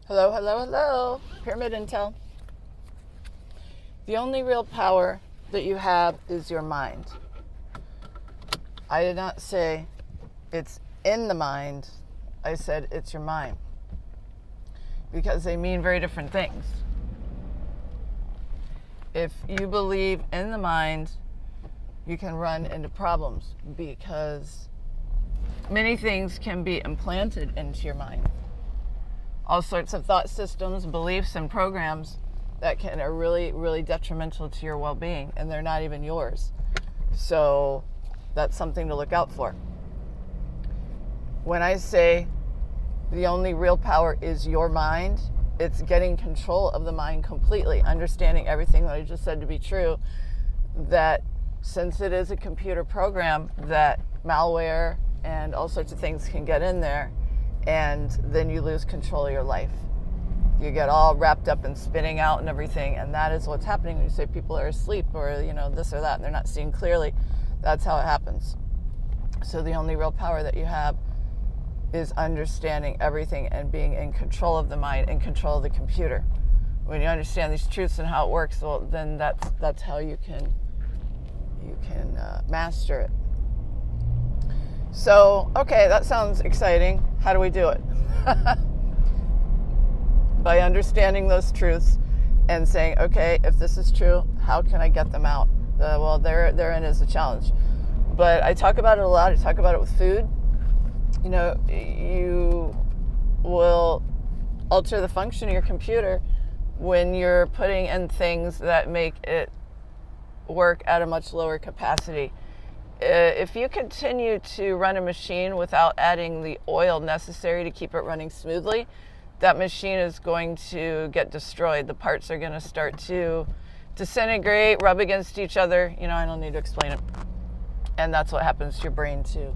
Hello, hello, hello. Pyramid Intell. The only real power that you have is your mind. I did not say it's in the mind. I said it's your mind. Because they mean very different things. If you believe in the mind, you can run into problems because many things can be implanted into your mind. All sorts of thought systems, beliefs, and programs that are really, really detrimental to your well-being, and they're not even yours. So that's something to look out for. When I say the only real power is your mind, it's getting control of the mind completely, understanding everything that I just said to be true, that since it is a computer program, that malware and all sorts of things can get in there, and then you lose control of your life. You get all wrapped up in spinning out and everything, and that is what's happening when you say people are asleep or, this or that, and they're not seeing clearly. That's how it happens. So the only real power that you have is understanding everything and being in control of the mind, in control of the computer. When you understand these truths and how it works, well, then that's how you can master it. So, okay, that sounds exciting. How do we do it? By understanding those truths and saying, okay, if this is true, how can I get them out? Therein is the challenge. But I talk about it a lot. I talk about it with food. You will alter the function of your computer when you're putting in things that make it work at a much lower capacity. If you continue to run a machine without adding the oil necessary to keep it running smoothly, that machine is going to get destroyed. The parts are going to start to disintegrate, rub against each other. I don't need to explain it. And that's what happens to your brain too.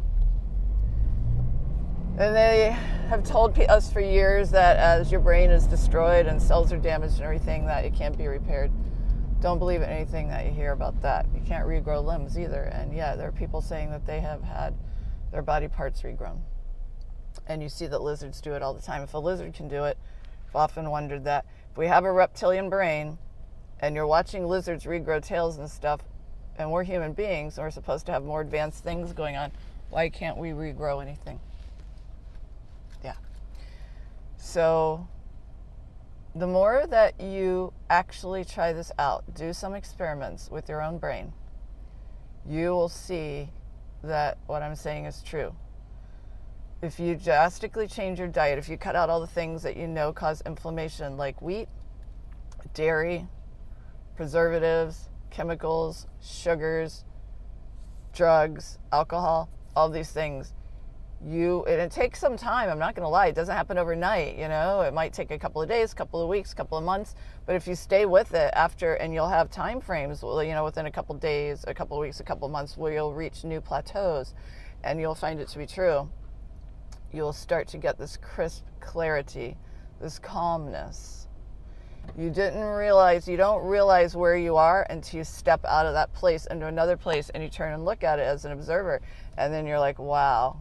And they have told us for years that as your brain is destroyed and cells are damaged and everything, that it can't be repaired. Don't believe in anything that you hear about that. You can't regrow limbs either. And yeah, there are people saying that they have had their body parts regrown. And you see that lizards do it all the time. If a lizard can do it, I've often wondered that. If we have a reptilian brain and you're watching lizards regrow tails and stuff, and we're human beings and we're supposed to have more advanced things going on, why can't we regrow anything? Yeah. So the more that you actually try this out, do some experiments with your own brain, you will see that what I'm saying is true. If you drastically change your diet, if you cut out all the things that you know cause inflammation, like wheat, dairy, preservatives, chemicals, sugars, drugs, alcohol, all these things, and it takes some time. I'm not going to lie. It doesn't happen overnight. It might take a couple of days, couple of weeks, couple of months. But if you stay with it and you'll have time frames, within a couple of days, a couple of weeks, a couple of months, where you'll reach new plateaus and you'll find it to be true. You'll start to get this crisp clarity, this calmness. You don't realize where you are until you step out of that place into another place and you turn and look at it as an observer. And then you're like, wow,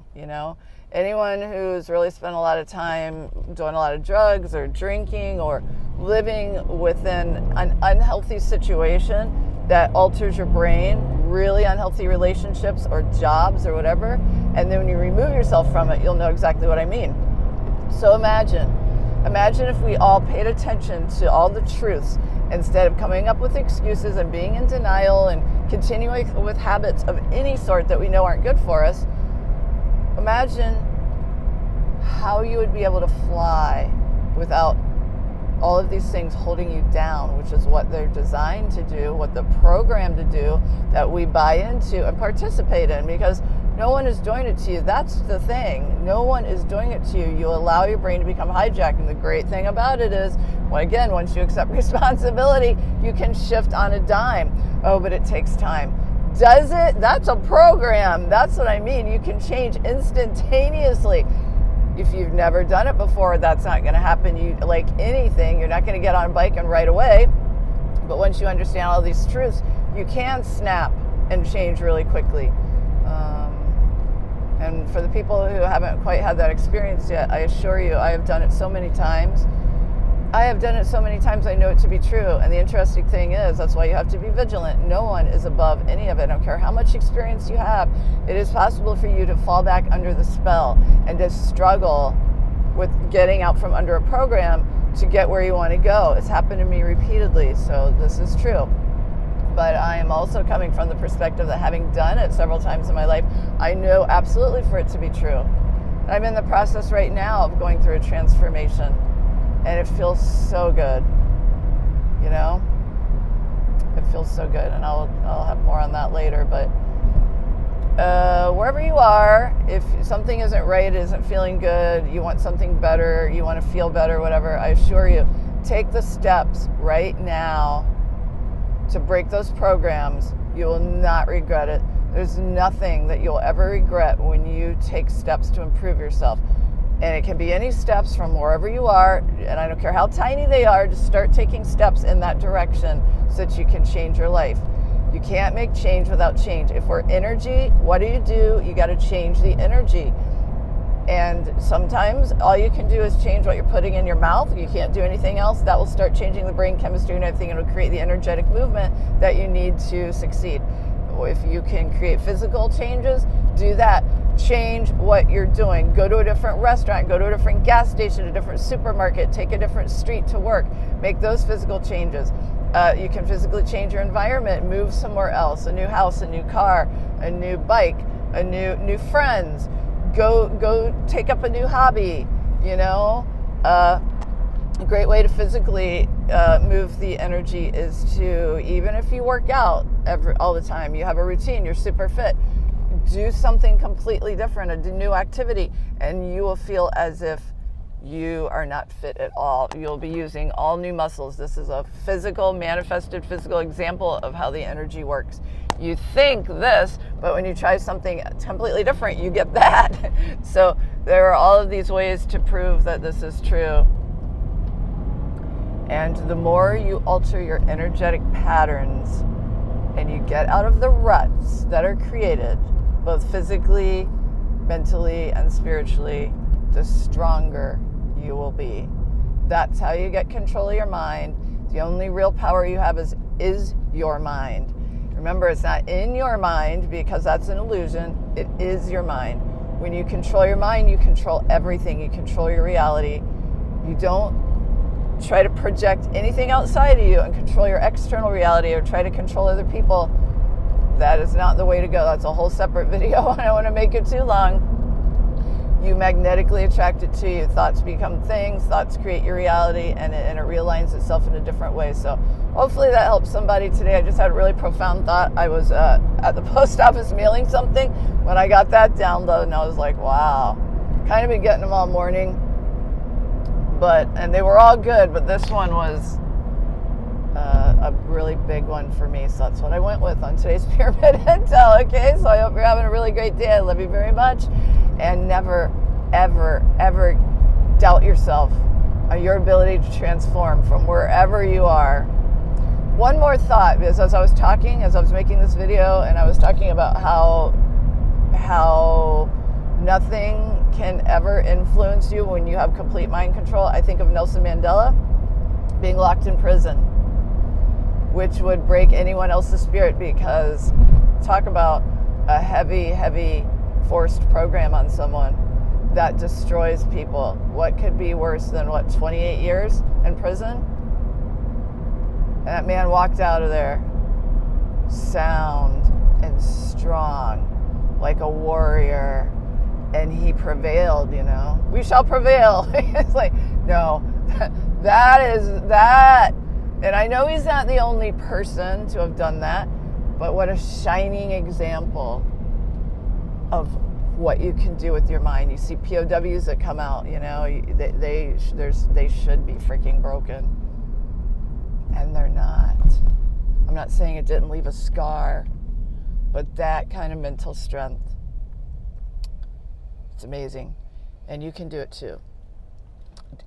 anyone who's really spent a lot of time doing a lot of drugs or drinking or living within an unhealthy situation that alters your brain, really unhealthy relationships or jobs or whatever, and then when you remove yourself from it, you'll know exactly what I mean. So imagine if we all paid attention to all the truths instead of coming up with excuses and being in denial and continuing with habits of any sort that we know aren't good for us. Imagine how you would be able to fly without all of these things holding you down, which is what they're designed to do, what they're programmed to do, that we buy into and participate in, because no one is doing it to you. That's the thing. No one is doing it to you. You allow your brain to become hijacked. And the great thing about it is, once you accept responsibility, you can shift on a dime. Oh, but it takes time. Does it? That's a program. That's what I mean. You can change instantaneously. If you've never done it before, that's not going to happen. Like anything, you're not going to get on a bike and right away. But once you understand all these truths, you can snap and change really quickly. And for the people who haven't quite had that experience yet, I assure you, I have done it so many times. I have done it so many times, I know it to be true. And the interesting thing is, that's why you have to be vigilant. No one is above any of it. I don't care how much experience you have. It is possible for you to fall back under the spell and to struggle with getting out from under a program to get where you want to go. It's happened to me repeatedly, so this is true. But I am also coming from the perspective that having done it several times in my life, I know absolutely for it to be true. I'm in the process right now of going through a transformation. And it feels so good, you know? It feels so good, and I'll have more on that later. But wherever you are, if something isn't right, isn't feeling good, you want something better, you want to feel better, whatever, I assure you, take the steps right now to break those programs. You will not regret it. There's nothing that you'll ever regret when you take steps to improve yourself. And it can be any steps from wherever you are, and I don't care how tiny they are, just start taking steps in that direction so that you can change your life. You can't make change without change. If we're energy, what do? You got to change the energy. And sometimes all you can do is change what you're putting in your mouth. You can't do anything else. That will start changing the brain chemistry and everything. It'll create the energetic movement that you need to succeed. If you can create physical changes, do that. Change what you're doing. Go to a different restaurant, go to a different gas station, a different supermarket, take a different street to work. Make those physical changes. You can physically change your environment, move somewhere else, a new house, a new car, a new bike, a new friends. Go take up a new hobby, you know. A great way to physically move the energy is to, even if you work out all the time, you have a routine, you're super fit, do something completely different, a new activity, and you will feel as if you are not fit at all. You'll be using all new muscles. This is a manifested physical example of how the energy works. You think this, but when you try something completely different, you get that. So there are all of these ways to prove that this is true. And the more you alter your energetic patterns and you get out of the ruts that are created, both physically, mentally, and spiritually, the stronger you will be. That's how you get control of your mind. The only real power you have is your mind. Remember, it's not in your mind, because that's an illusion. It is your mind. When you control your mind, you control everything. You control your reality. You don't try to project anything outside of you and control your external reality or try to control other people. That is not the way to go. That's a whole separate video. I don't want to make it too long. You magnetically attract it to you. Thoughts become things. Thoughts create your reality, and it realigns itself in a different way. So hopefully that helps somebody today. I just had a really profound thought. I was at the post office mailing something when I got that download, and I was like, wow. Kind of been getting them all morning. And they were all good, but this one was a really big one for me, so that's what I went with on today's Pyramid Intel. Okay, so I hope you're having a really great day. I love you very much, and never, ever, ever doubt yourself or your ability to transform from wherever you are. One more thought, because as I was making this video, and I was talking about how nothing can ever influence you when you have complete mind control. I think of Nelson Mandela being locked in prison, which would break anyone else's spirit, because talk about a heavy forced program on someone that destroys people. What could be worse than 28 years in prison? And that man walked out of there sound and strong, like a warrior. And he prevailed, you know. We shall prevail. It's like, no, that is that. And I know he's not the only person to have done that, but what a shining example of what you can do with your mind. You see POWs that come out, you know, they should be freaking broken. And they're not. I'm not saying it didn't leave a scar, but that kind of mental strength, it's amazing, and you can do it too.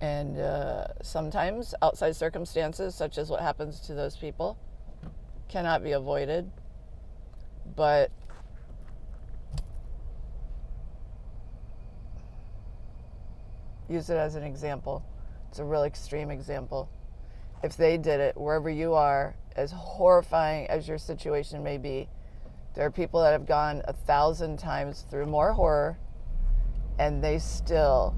And sometimes outside circumstances, such as what happens to those people, cannot be avoided, but use it as an example It's a real extreme example. If they did it wherever you are, as horrifying as your situation may be, there are people that have gone 1,000 times through more horror, and they still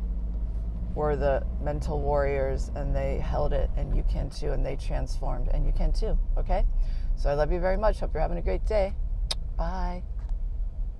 were the mental warriors, and they held it, and you can too, and they transformed, and you can too, okay? So I love you very much. Hope you're having a great day. Bye.